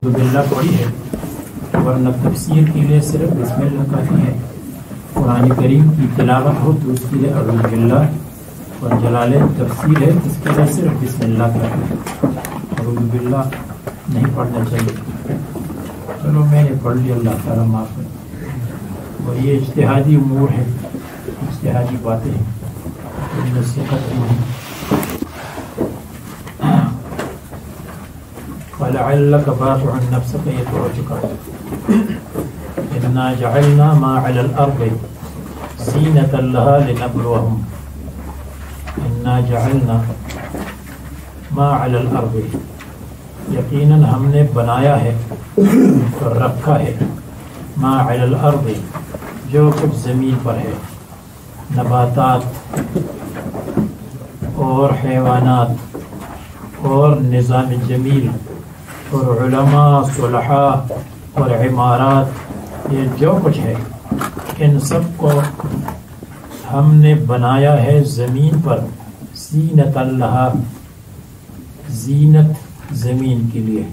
باللہ پڑھی ہے ورنہ تفسیر کے لیے صرف بسم اللہ کافی ہے. قرآن کریم کی تلاوت ہو تو اس کے لیے اعوذ باللہ، اور جلال تفسیر ہے اس کے لیے صرف بسم اللہ کافی ہے. اعوذ باللہ نہیں پڑھنا چاہیے. چلو میں نے پڑھ لیا، اللہ تعالیٰ معاف کرے. اور یہ اجتہادی امور ہے، اجتہادی باتیں ہیں، نصیحت نہیں. فَلَعَلَّكَ بَاخِعٌ نَفْسَكَ، یہ تو ہو چکا ہے. إِنَّا جَعَلْنَا مَا عَلَى الْأَرْضِ زِينَةً لَهَا لِنَبْلُوَهُمْ. إِنَّا جَعَلْنَا مَا عَلَى الْأَرْضِ، یقیناً ہم نے بنایا ہے اور رکھا ہے ما علی الارض، جو کچھ زمین پر ہے، نباتات اور حیوانات اور نظام جمیل اور علماء صلحاء اور عمارات، یہ جو کچھ ہے ان سب کو ہم نے بنایا ہے زمین پر. زینت اللہ، زینت زمین کے لیے،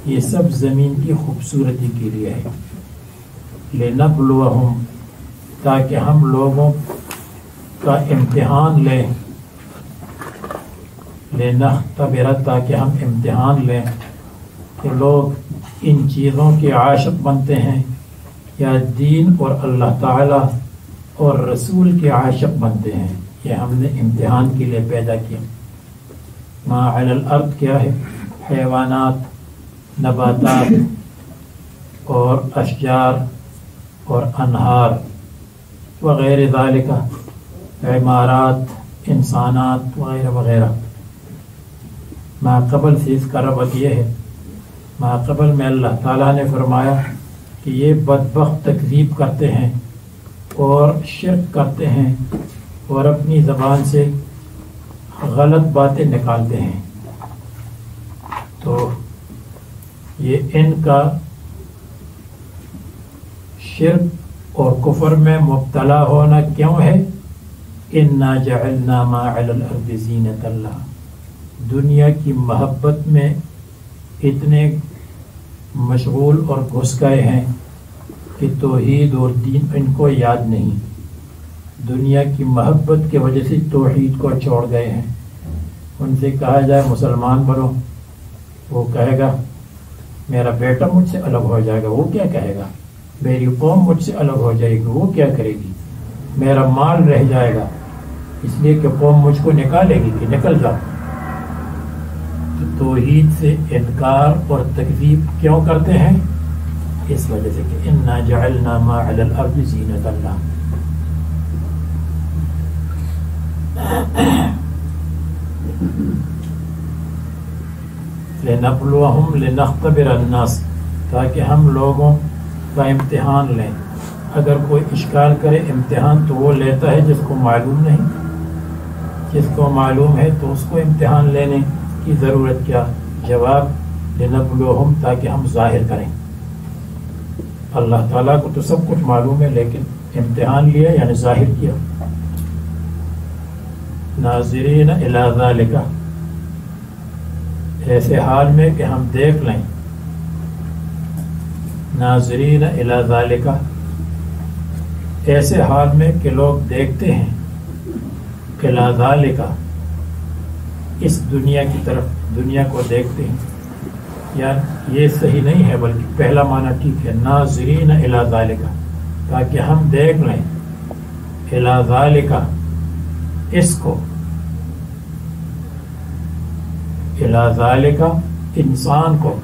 یہ سب زمین کی خوبصورتی کے لیے ہے. لنبلوہم، تاکہ ہم لوگوں کا امتحان لیں. لنختبر، تاکہ ہم امتحان لیں کہ لوگ ان چیزوں کے عاشق بنتے ہیں یا دین اور اللہ تعالی اور رسول کے عاشق بنتے ہیں. یہ ہم نے امتحان کے لیے پیدا کیا. ما علی الارض کیا ہے؟ حیوانات، نباتات اور اشجار اور انہار وغیرہ ذالک، عمارات، انسانات وغیرہ وغیرہ. ما قبل سے اس کا ربط یہ ہے، ما قبل میں اللہ تعالیٰ نے فرمایا کہ یہ بدبخت تکذیب کرتے ہیں اور شرک کرتے ہیں اور اپنی زبان سے غلط باتیں نکالتے ہیں. تو یہ ان کا شرک اور کفر میں مبتلا ہونا کیوں ہے؟ اِنَّا جَعَلْنَا مَا عَلَى الْأَرْضِ زِينَةً لَهَا، دنیا کی محبت میں اتنے مشغول اور گھس گئے ہیں کہ توحید اور دین ان کو یاد نہیں. دنیا کی محبت کی وجہ سے توحید کو چھوڑ گئے ہیں. ان سے کہا جائے مسلمان بنو، وہ کہے گا میرا بیٹا مجھ سے الگ ہو جائے گا، وہ کیا کہے گا؟ میری قوم مجھ سے الگ ہو جائے گی، وہ کیا کرے گی؟ میرا مال رہ جائے گا، اس لیے کہ قوم مجھ کو نکالے گی کہ نکل جاؤ. تو توحید سے انکار اور تکذیب کیوں کرتے ہیں؟ اس وجہ سے کہ اِنَّا جَعَلْنَا مَا عَلَى الْأَرْضِ زِينَةً لَهَا. لنبلوہم لنختبر الناس، تاکہ ہم لوگوں کا امتحان لیں. اگر کوئی اشکال کرے امتحان تو وہ لیتا ہے جس کو معلوم نہیں، جس کو معلوم ہے تو اس کو امتحان لینے کی ضرورت کیا؟ جواب لنبلوہم، تاکہ ہم ظاہر کریں. اللہ تعالیٰ کو تو سب کچھ معلوم ہے، لیکن امتحان لیا یعنی ظاہر کیا. ناظرین الی ذالک، ایسے حال میں کہ ہم دیکھ لیں. ناظرین الی ذالک، ایسے حال میں کہ لوگ دیکھتے ہیں. الی ذالک، اس دنیا کی طرف، دنیا کو دیکھتے ہیں. یا یہ صحیح نہیں ہے، بلکہ پہلا معنی ٹھیک ہے. ناظرین الی ذالک، تاکہ ہم دیکھ لیں. الی ذالک، اس کو. الی ذالک، انسان کو.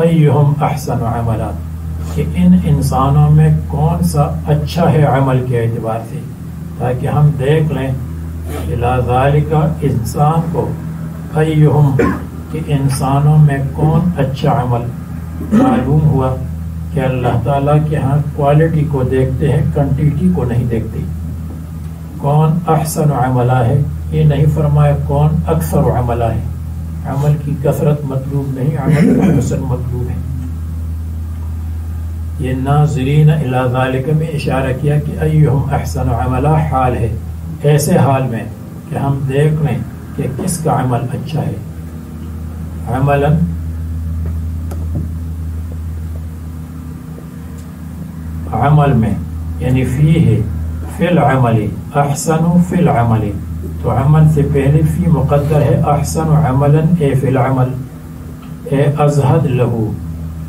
ایہم احسن عملا، کہ ان انسانوں میں کون سا اچھا ہے عمل کے اعتبار سے، تاکہ ہم دیکھ لیں. الی ذالک، انسان کو. ایہم، کہ انسانوں میں کون اچھا عمل. معلوم ہوا کہ اللہ تعالیٰ کے ہاں کوالٹی کو دیکھتے ہیں، کوانٹیٹی کو نہیں دیکھتے. کون احسن عملہ ہے، یہ نہیں فرمایا کون اکثر عملہ ہے. عمل کی کثرت مطلوب نہیں، عمل کا حسن مطلوب ہے. یہ ناظرین الی ذالک میں اشارہ کیا کہ ایہم احسن عملہ حال ہے، ایسے حال میں کہ ہم دیکھ لیں کہ کس کا عمل اچھا ہے. عملا عمل میں، یعنی فی ہے فی العمل، احسن فی العمل، تو عمل سے پہلے فی مقدر ہے، احسن عملا اے فی العمل، اے ازہد لہو،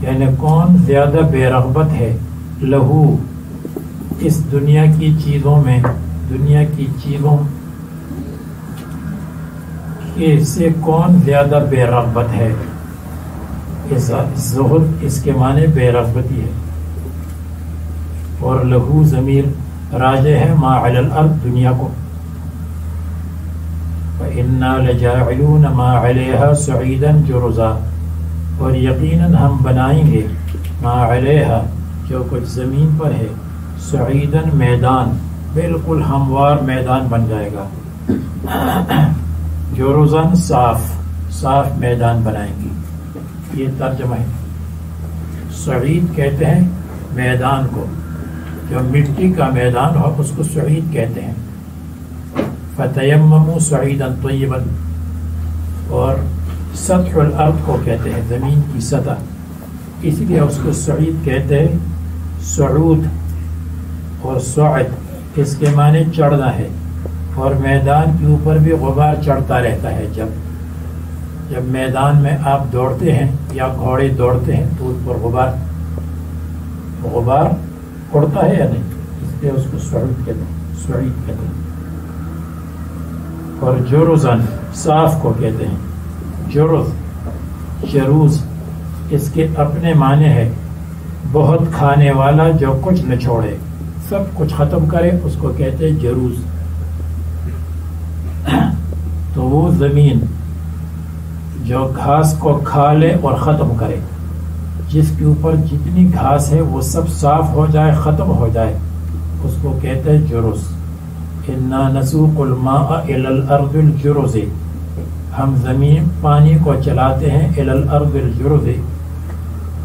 یعنی کون زیادہ بے رغبت ہے، لہو اس دنیا کی چیزوں میں، دنیا کی چیزوں سے کون زیادہ بے رغبت ہے. زہد اس کے معنی بے رغبتی ہے، اور لہو ضمیر راجع ہے ما علی الارض، دنیا کو. وَإِنَّا لَجَاعِلُونَ مَا عَلَيْهَا صَعِيدًا جُرُزًا، اور یقیناً ہم بنائیں گے ما علیہا جو کچھ زمین پر ہے، صعیداً میدان، بالکل ہموار میدان بن جائے گا. جرزاً صاف، صاف میدان بنائیں گے. یہ ترجمہ ہے. صعید کہتے ہیں میدان کو، جو مٹی کا میدان ہو اس کو صعید کہتے ہیں. فتیمموا صعیدا طیبا، اور سطح الارض کو کہتے ہیں زمین کی سطح، اس لیے اس کو صعید کہتے ہیں. صعود اور صعد اس کے معنی چڑھنا ہے، اور میدان کے اوپر بھی غبار چڑھتا رہتا ہے. جب میدان میں آپ دوڑتے ہیں یا گھوڑے دوڑتے ہیں تو اس پر غبار اڑتا ہے یا نہیں، اس لیے اس کو صعود کہتے ہیں، صعید کہتے ہیں. اور جرزاً صاف کو کہتے ہیں. جرز، جروز اس کے اپنے معنی ہے بہت کھانے والا جو کچھ نہ چھوڑے، سب کچھ ختم کرے، اس کو کہتے ہیں جروز. تو وہ زمین جو گھاس کو کھا لے اور ختم کرے، جس کے اوپر جتنی گھاس ہے وہ سب صاف ہو جائے، ختم ہو جائے، اس کو کہتے ہیں جرز. اِنَّا نَسُوقُ الْمَاءَ إِلَى الْأَرْضِ الْجُرُزِ، ہم زمین پانی کو چلاتے ہیں إِلَى الْأَرْضِ الْجُرُزِ،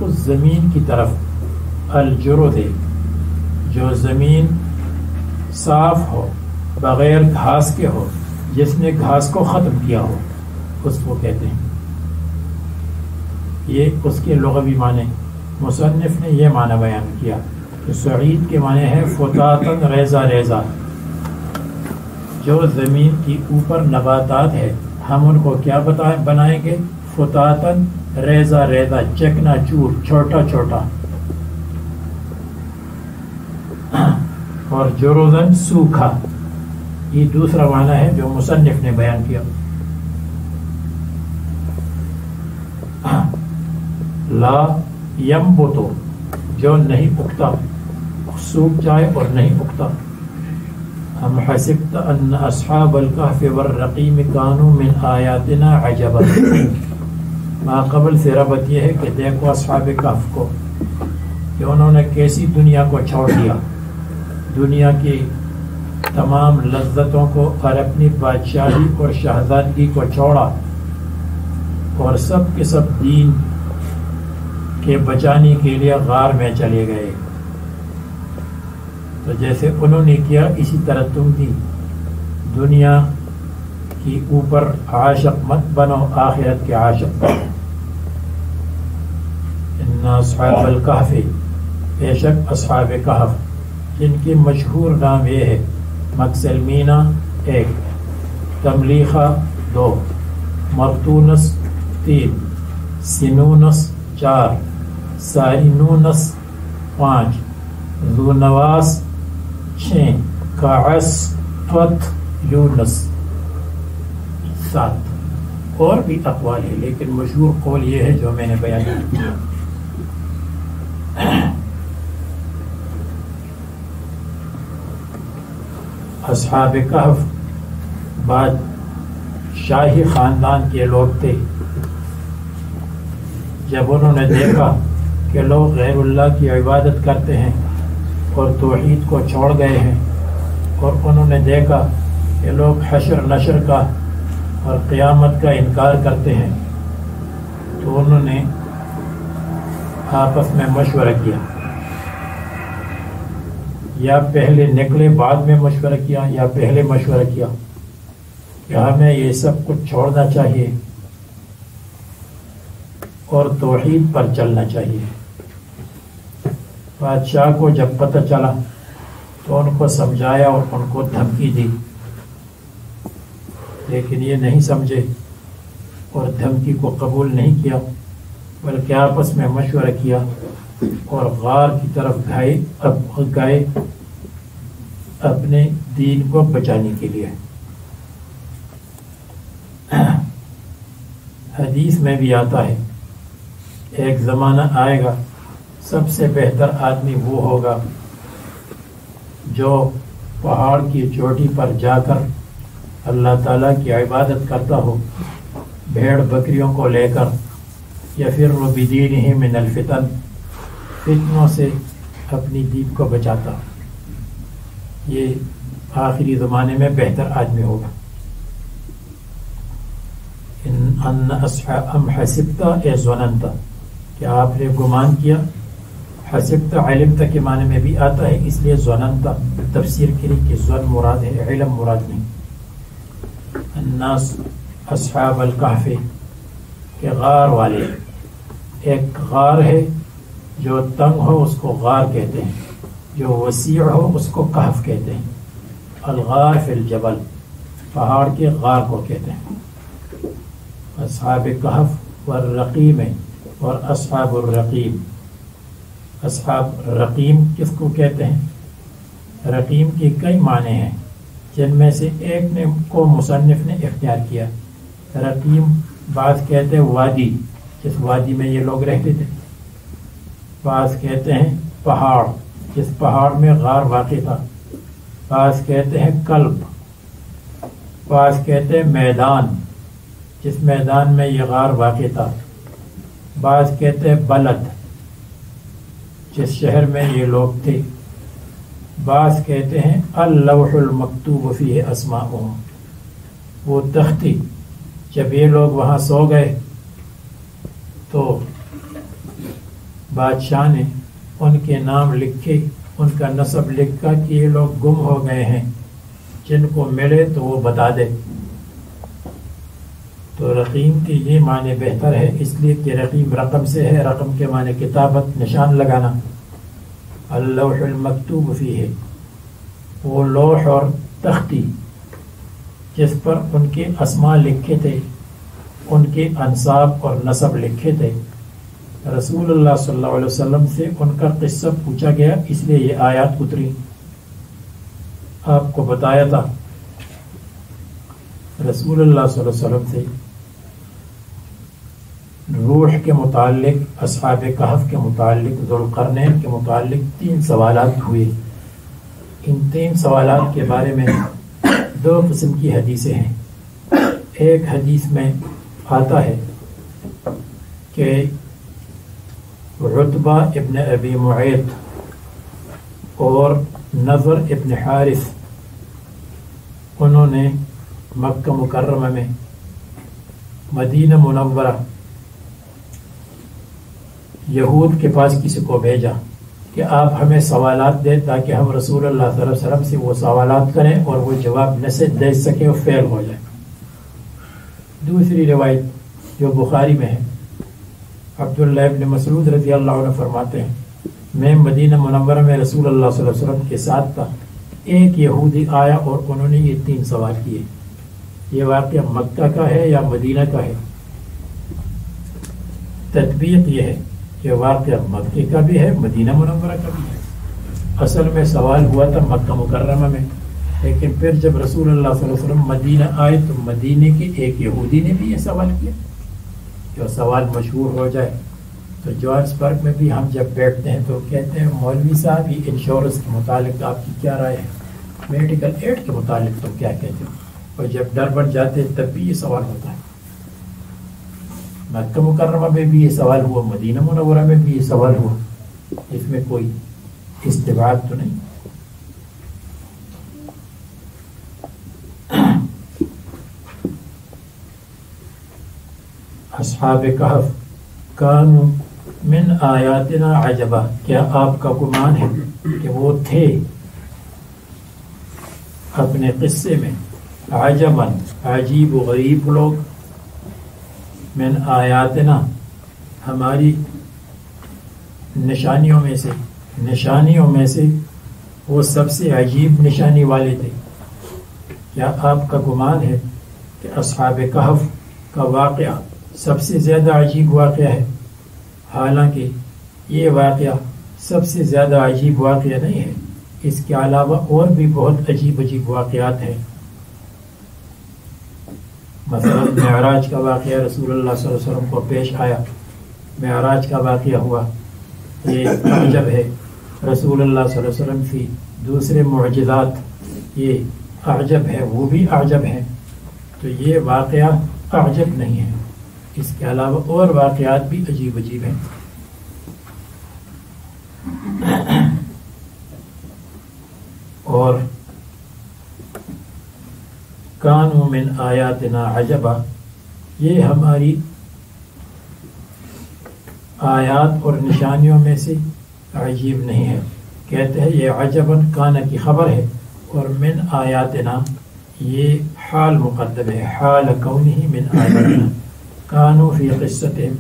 اس زمین کی طرف، الجرز جو زمین صاف ہو، بغیر گھاس کے ہو، جس نے گھاس کو ختم کیا ہو، اس کو کہتے ہیں. یہ اس کے لغوی معنی. مصنف نے یہ معنی بیان کیا کہ صعید کے معنی ہے فتاتن، ریزہ ریزہ. جو زمین کی اوپر نباتات ہے ہم ان کو کیا بنائیں گے؟ فتاتن، ریزہ ریزہ، چکنا چور، چھوٹا چھوٹا. اور جرزن سوکھا، یہ دوسرا معنی ہے جو مصنف نے بیان کیا. لا ينبتو، جو نہیں اگتا، سوکھ جائے اور نہیں اگتا. ام حسبت ان اصحاب الکہف والرقیم کانوا من آیاتنا عجبا، ما قبل سے ربط یہ ہے کہ دیکھو اصحاب کہف کو کہ انہوں نے کیسی دنیا کو چھوڑ دیا، دنیا کی تمام لذتوں کو اور اپنی بادشاہی اور شہزادگی کو چھوڑا، اور سب کے سب دین کے بچانے کے لیے غار میں چلے گئے. تو جیسے انہوں نے کیا اسی طرح تم بھی دنیا کی اوپر عاشق مت بنو، آخرت کے عاشق بنو. ان اصحاب الکہف، بے شک اصحاب کہف، جن کی مشہور نام یہ ہے مکسلمینا 1، تملیخہ 2، مرتونس 3، سنونس 4، سارینونس 5، ذونواس 6، کعسطوت یونس 7. اور بھی اقوال ہے لیکن مشہور قول یہ ہے جو میں نے بیان کیا. اصحاب کہف بعد شاہی خاندان کے لوگ تھے. جب انہوں نے دیکھا کہ لوگ غیر اللہ کی عبادت کرتے ہیں اور توحید کو چھوڑ گئے ہیں، اور انہوں نے دیکھا کہ لوگ حشر نشر کا اور قیامت کا انکار کرتے ہیں، تو انہوں نے آپس میں مشورہ کیا. یا پہلے نکلے بعد میں مشورہ کیا، یا پہلے مشورہ کیا کہ ہمیں یہ سب کچھ چھوڑنا چاہیے اور توحید پر چلنا چاہیے. بادشاہ کو جب پتہ چلا تو ان کو سمجھایا اور ان کو دھمکی دی، لیکن یہ نہیں سمجھے اور دھمکی کو قبول نہیں کیا، بلکہ آپس میں مشورہ کیا اور غار کی طرف گئے اپنے دین کو بچانے کے لیے۔ حدیث میں بھی آتا ہے ایک زمانہ آئے گا سب سے بہتر آدمی وہ ہوگا جو پہاڑ کی چوٹی پر جا کر اللہ تعالیٰ کی عبادت کرتا ہو، بھیڑ بکریوں کو لے کر، یا پھر وہ بدینہ من الفتن، فتنوں سے اپنی دین کو بچاتا، یہ آخری زمانے میں بہتر آدمی ہوگا۔ ام حسبت اے ظننت، کیا آپ نے گمان کیا؟ حسبت علمت کے معنی میں بھی آتا ہے، اس لیے ظننت تفسیر کے لیے کہ ظن مراد ہے، علم مراد نہیں۔ الناس اصحاب الکہف، کہ غار والے، ایک غار ہے جو تنگ ہو اس کو غار کہتے ہیں، جو وسیع ہو اس کو کہف کہتے ہیں۔ الغار فی الجبل، پہاڑ کے غار کو کہتے ہیں۔ اصحاب کہف والرقیم، اور اصحاب الرقیم۔ اصحاب رقیم کس کو کہتے ہیں؟ رقیم کے کئی معنی ہیں، جن میں سے ایک کو مصنف نے اختیار کیا۔ رقیم بعض کہتے ہیں وادی، جس وادی میں یہ لوگ رہتے تھے، بعض کہتے ہیں پہاڑ، جس پہاڑ میں غار واقع تھا، بعض کہتے ہیں قلب، بعض کہتے ہیں میدان، جس میدان میں یہ غار واقع تھا، بعض کہتے ہیں بلد، جس شہر میں یہ لوگ تھے، بعض کہتے ہیں اللوح المکتوب فیہ اسماؤہم، وہ تختی، جب یہ لوگ وہاں سو گئے تو بادشاہ نے ان کے نام لکھے، ان کا نسب لکھا کہ یہ لوگ گم ہو گئے ہیں، جن کو ملے تو وہ بتا دے۔ تو رقیم کے یہ معنی بہتر ہے، اس لیے کہ رقیم رقم سے ہے، رقم کے معنی کتابت، نشان لگانا۔ اللوح المکتوب فیہ، وہ لوح اور تختی جس پر ان کے اسماء لکھے تھے، ان کے انساب اور نسب لکھے تھے۔ رسول اللہ صلی اللہ علیہ وسلم سے ان کا قصہ پوچھا گیا، اس لیے یہ آیات اتری۔ آپ کو بتایا تھا رسول اللہ صلی اللہ علیہ وسلم سے روح کے متعلق، اصحاب کہف کے متعلق، ذوالقرنین کے متعلق 3 سوالات ہوئے۔ ان 3 سوالات کے بارے میں 2 قسم کی حدیثیں ہیں۔ ایک حدیث میں آتا ہے کہ عتبہ ابن ابی معیط اور نضر ابن حارث، انہوں نے مکہ مکرمہ میں مدینہ منورہ یہود کے پاس کسی کو بھیجا کہ آپ ہمیں سوالات دیں تاکہ ہم رسول اللہ صلی اللہ علیہ وسلم سے وہ سوالات کریں اور وہ جواب نہ سے دے سکیں اور فیل ہو جائے۔ دوسری روایت جو بخاری میں ہے، عبداللہ ابن مسعود رضی اللہ عنہ فرماتے ہیں میں مدینہ منورہ میں رسول اللہ صلی اللہ علیہ وسلم کے ساتھ تھا، ایک یہودی آیا اور انہوں نے یہ 3 سوال کیے۔ یہ واقعہ مکہ کا ہے یا مدینہ کا ہے؟ تطبیق یہ ہے کہ واقعہ مکہ کا بھی ہے، مدینہ منورہ کا بھی ہے۔ اصل میں سوال ہوا تھا مکہ مکرمہ میں، لیکن پھر جب رسول اللہ صلی اللہ علیہ وسلم مدینہ آئے تو مدینے کے ایک یہودی نے بھی یہ سوال کیا۔ جو سوال مشہور ہو جائے تو جوہانسبرگ میں بھی ہم جب بیٹھتے ہیں تو کہتے ہیں مولوی صاحب یہ انشورنس کے متعلق آپ کی کیا رائے ہے، میڈیکل ایڈ کے متعلق تم کیا کہتے ہو؟ اور جب ڈربن جاتے ہیں تب بھی یہ سوال ہوتا ہے۔ مکہ مکرمہ میں بھی یہ سوال ہوا، مدینہ منورہ میں بھی یہ سوال ہوا، اس میں کوئی استبعاد تو نہیں۔ اصحاب کہف کانوا من آیاتنا عجبا، کیا آپ کا گمان ہے کہ وہ تھے اپنے قصے میں عجبا، عجیب و غریب لوگ، من آیاتنا، ہماری نشانیوں میں سے، نشانیوں میں سے وہ سب سے عجیب نشانی والے تھے. کیا آپ کا گمان ہے کہ اصحاب کہف کا واقعہ سب سے زیادہ عجیب واقعہ ہے؟ حالانکہ یہ واقعہ سب سے زیادہ عجیب واقعہ نہیں ہے، اس کے علاوہ اور بھی بہت عجیب عجیب واقعات ہیں. مثلا معراج کا واقعہ رسول اللہ صلی اللہ علیہ وسلم کو پیش آیا. معراج کا واقعہ ہوا، یہ عجب ہے. رسول اللہ صلی اللہ علیہ وسلم کی دوسرے معجزات یہ اعجب ہے، وہ بھی اعجب ہیں. تو یہ واقعہ اعجب نہیں ہے، اس کے علاوہ اور واقعات بھی عجیب عجیب ہیں. اور کانوا من آیاتنا عجبا، یہ ہماری آیات اور نشانیوں میں سے عجیب نہیں ہے. کہتے ہیں یہ عجباً کانا کی خبر ہے، اور من آیاتنا یہ حال مقدم ہے، حال کونہ من آیاتنا. کانوا فی قصتہم،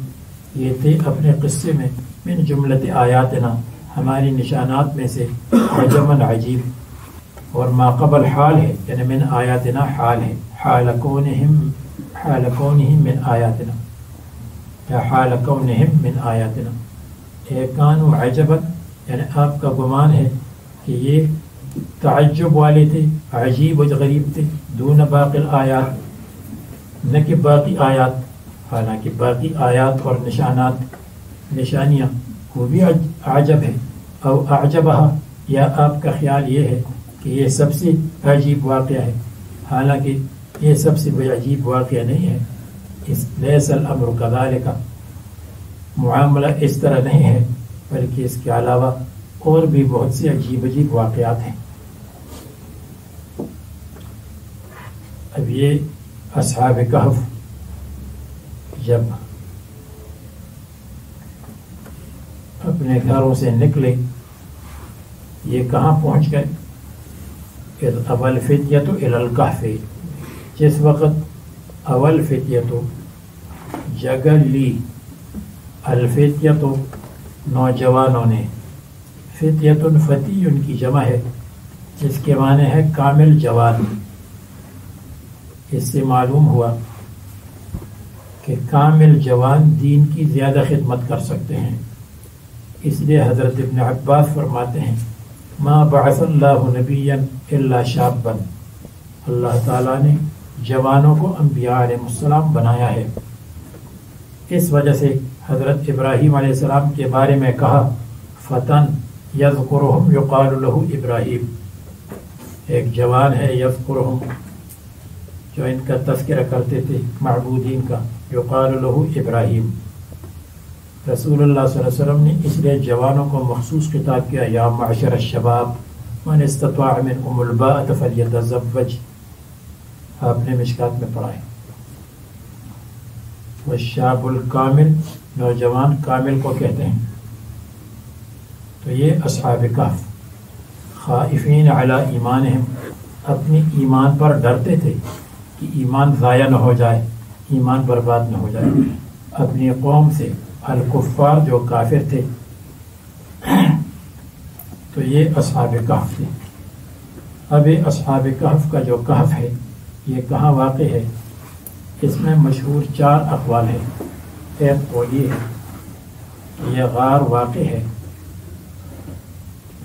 یہ تھے اپنے قصے میں، من جملت آیاتنا ہماری نشانات میں سے، عجباً عجیب. اور ما قبل حال ہے، یعنی من آیاتنا حال ہے، حال کونہم من آیاتنا یا حال کونہم من آیاتنا. کانوا عجباً یعنی آپ کا گمان ہے کہ یہ تعجب والے تھے، عجیب و غریب تھے. دون باقی الآیات، نہ کہ باقی آیات، حالانکہ باقی آیات اور نشانیاں وہ بھی عجب ہے. او اعجبہ، یا آپ کا خیال یہ ہے کہ یہ سب سے عجیب واقعہ ہے، حالانکہ یہ سب سے بڑی عجیب واقعہ نہیں ہے. لیس الامر کذالک، معاملہ اس طرح نہیں ہے، بلکہ اس کے علاوہ اور بھی بہت سے عجیب عجیب واقعات ہیں. اب یہ اصحاب کہف جب اپنے گھروں سے نکلے، یہ کہاں پہنچ گئے؟ اول فتیۃ الی الکہف، جس وقت اول فتیۃ جگہ لی، الفتیۃ نوجوانوں نے، فتیۃ فتی ان کی جمع ہے، جس کے معنی ہے کامل جوان. اس سے معلوم ہوا کہ کامل جوان دین کی زیادہ خدمت کر سکتے ہیں. اس لیے حضرت ابن عباس فرماتے ہیں ما بعث اللہ نبیا الا شابا، اللہ تعالیٰ نے جوانوں کو انبیاء علیہ السلام بنایا ہے. اس وجہ سے حضرت ابراہیم علیہ السلام کے بارے میں کہا فتن یذکرہم یقال لہ ابراہیم، ایک جوان ہے یذکرہم جو ان کا تذکرہ کرتے تھے معبودین کا، یقال لہ ابراہیم. رسول اللہ صلی اللہ علیہ وسلم نے اس لیے جوانوں کو مخصوص خطاب کیا، یا معشر الشباب من استطاع منکم الباءۃ فلیتزوج، آپ نے مشکات میں پڑھا ہے. والشاب الکامل، نوجوان کامل کو کہتے ہیں. تو یہ اصحاب کہف خائفین علی ایمانہم، اپنی ایمان پر ڈرتے تھے کہ ایمان ضائع نہ ہو جائے، ایمان برباد نہ ہو جائے. اپنی قوم سے، الکفار جو کافر تھے. تو یہ اصحاب کہف تھے. اب یہ اصحاب کہف کا جو کہف ہے یہ کہاں واقع ہے؟ اس میں مشہور 4 اقوال ہیں. ایک قول یہ ہے کہ یہ غار واقع ہے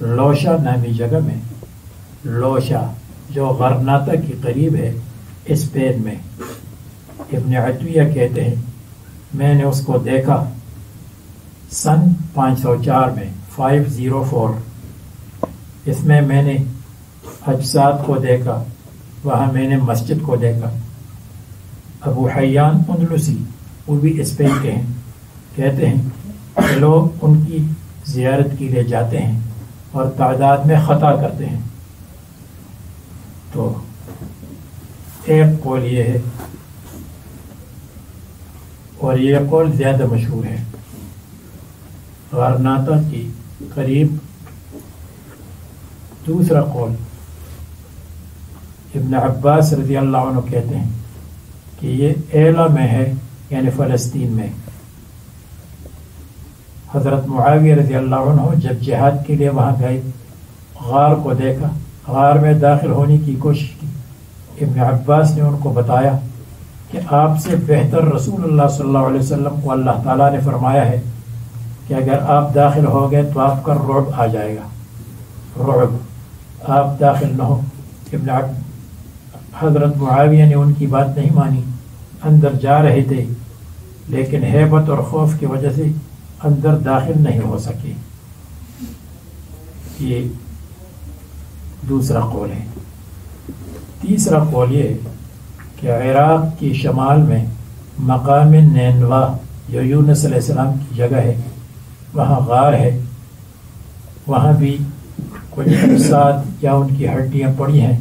لوشا نامی جگہ میں، لوشا جو غرناطہ کے قریب ہے اسپین میں. ابن عطیہ کہتے ہیں میں نے اس کو دیکھا سن 504 میں، 504. اس میں نے اجساد کو دیکھا، وہاں میں نے مسجد کو دیکھا. ابو حیان اندلسی، وہ بھی اسپین کے ہیں، کہتے ہیں کہ لوگ ان کی زیارت کے لیے جاتے ہیں اور تعداد میں خطا کرتے ہیں. تو ایک قول یہ ہے، اور یہ قول زیادہ مشہور ہے، غرناطہ کے قریب. دوسرا قول ابن عباس رضی اللہ عنہ کہتے ہیں کہ یہ ایلا میں ہے، یعنی فلسطین میں. حضرت معاویہ رضی اللہ عنہ جب جہاد کے لیے وہاں گئے، غار کو دیکھا، غار میں داخل ہونے کی کوشش کی. ابن عباس نے ان کو بتایا کہ آپ سے بہتر رسول اللہ صلی اللہ علیہ وسلم کو اللہ تعالیٰ نے فرمایا ہے کہ اگر آپ داخل ہو گئے تو آپ کا رعب آ جائے گا، رعب، آپ داخل نہ ہو. حضرت معاویہ نے ان کی بات نہیں مانی، اندر جا رہے تھے لیکن ہیبت اور خوف کی وجہ سے اندر داخل نہیں ہو سکے. یہ دوسرا قول ہے. تیسرا قول یہ ہے کہ عراق کی شمال میں مقام نینوا جو یونس علیہ السلام کی جگہ ہے، وہاں غار ہے، وہاں بھی کچھ اجساد یا ان کی ہڈیاں پڑی ہیں،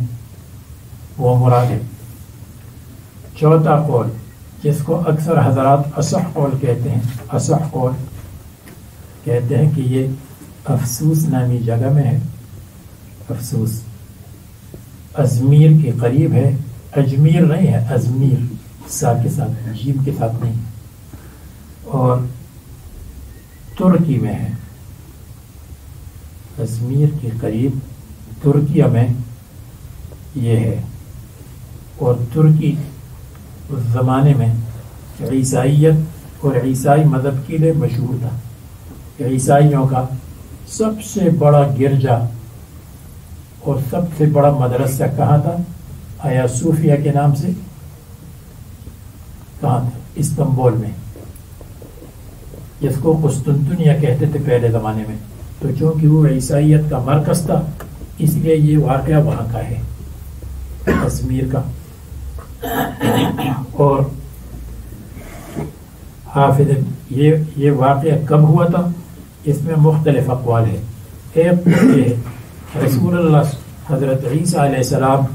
وہ مراد ہے. چوتھا قول جس کو اکثر حضرات اصح قول کہتے ہیں، اصح قول کہتے ہیں کہ یہ افسوس نامی جگہ میں ہے. افسوس ازمیر کے قریب ہے، اجمیر نہیں ہے، ازمیر سا کے ساتھ، جیم کے ساتھ نہیں، اور ترکی میں ہے. ازمیر کے قریب ترکیہ میں یہ ہے. اور ترکی اس زمانے میں عیسائیت اور عیسائی مذہب کے لیے مشہور تھا. عیسائیوں کا سب سے بڑا گرجا اور سب سے بڑا مدرسہ کہاں تھا؟ آیا صوفیہ کے نام سے کہاں تھا؟ استنبول میں، جس کو قسطنطنیہ کہتے تھے پہلے زمانے میں. تو چونکہ وہ عیسائیت کا مرکز تھا اس لیے یہ واقعہ وہاں کا ہے، ازمیر کا. اور حافظ یہ واقعہ کب ہوا تھا اس میں مختلف اقوال ہے. ایک یہ ہے رسول اللہ حضرت عیسیٰ علیہ السلام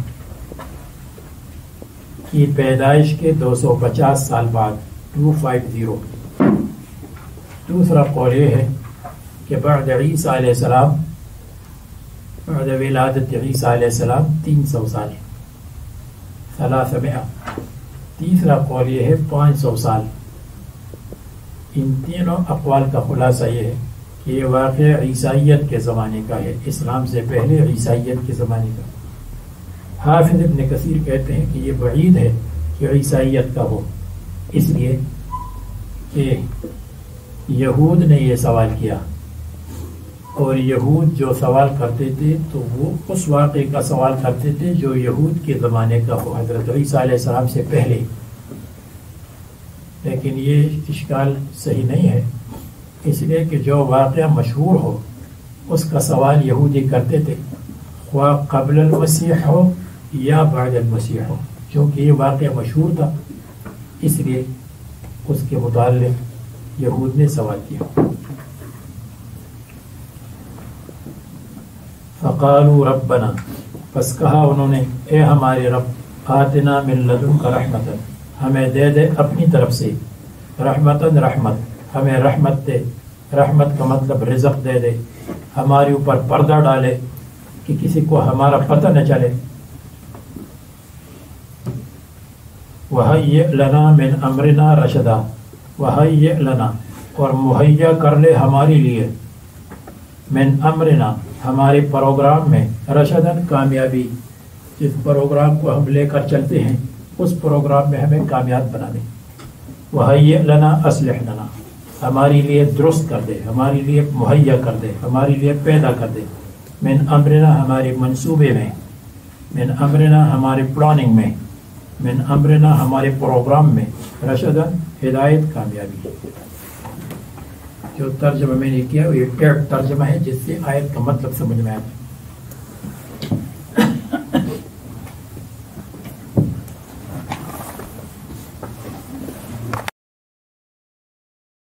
کی پیدائش کے 250 سال بعد 250. دوسرا قول یہ ہے کہ بعد عیسیٰ علیہ السلام، بعد ولادت عیسیٰ علیہ السلام 300 سال، 300. تیسرا قول یہ ہے 500 سال. ان تینوں اقوال کا خلاصہ یہ ہے کہ یہ واقعہ عیسائیت کے زمانے کا ہے، اسلام سے پہلے عیسائیت کے زمانے کا. حافظ ابن کثیر کہتے ہیں کہ یہ بعید ہے کہ عیسائیت کا ہو، اس لیے کہ یہود نے یہ سوال کیا، اور یہود جو سوال کرتے تھے تو وہ اس واقعے کا سوال کرتے تھے جو یہود کے زمانے کا ہو، حضرت عیسیٰ علیہ السلام سے پہلے. لیکن یہ اشکال صحیح نہیں ہے، اس لیے کہ جو واقعہ مشہور ہو اس کا سوال یہودی کرتے تھے، خواہ قبل المسیح ہو یا بعد المسیح ہو. چونکہ یہ واقعہ مشہور تھا اس لیے اس کے متعلق یہود نے سوال کیا. فقالوا ربنا، پس کہا انہوں نے اے ہمارے رب، آتنا من لدنک رحمتا، ہمیں دے دے اپنی طرف سے، رحمتاً رحمت، ہمیں رحمت دے. رحمت کا مطلب رزق دے دے، ہمارے اوپر پردہ ڈالے کہ کسی کو ہمارا پتہ نہ چلے. وَهَيِّئْ لَنَا مِنْ أَمْرِنَا رَشَدًا، وَهَيِّئْ لَنَا، اور مہیا کر لے ہمارے لیے، من امرنا، ہمارے پروگرام میں، رشدن کامیابی، جس پروگرام کو ہم لے کر چلتے ہیں اس پروگرام میں ہمیں کامیاب بنا دے. وَهَيِّئْ لَنَا أَصْلِحْ لَنَا، ہمارے لیے درست کر دے، ہمارے لیے مہیا کر دے، ہمارے لیے پیدا کر دے. من امرنا، ہمارے منصوبے میں، من امرنا ہمارے پلاننگ میں، من امرنا ہمارے پروگرام میں، رشدن ہدایت، کامیابی. جو ترجمہ میں نے کیا وہ یہ ٹیپ ترجمہ ہے جس سے آیت کا مطلب سمجھ میں آتا ہے.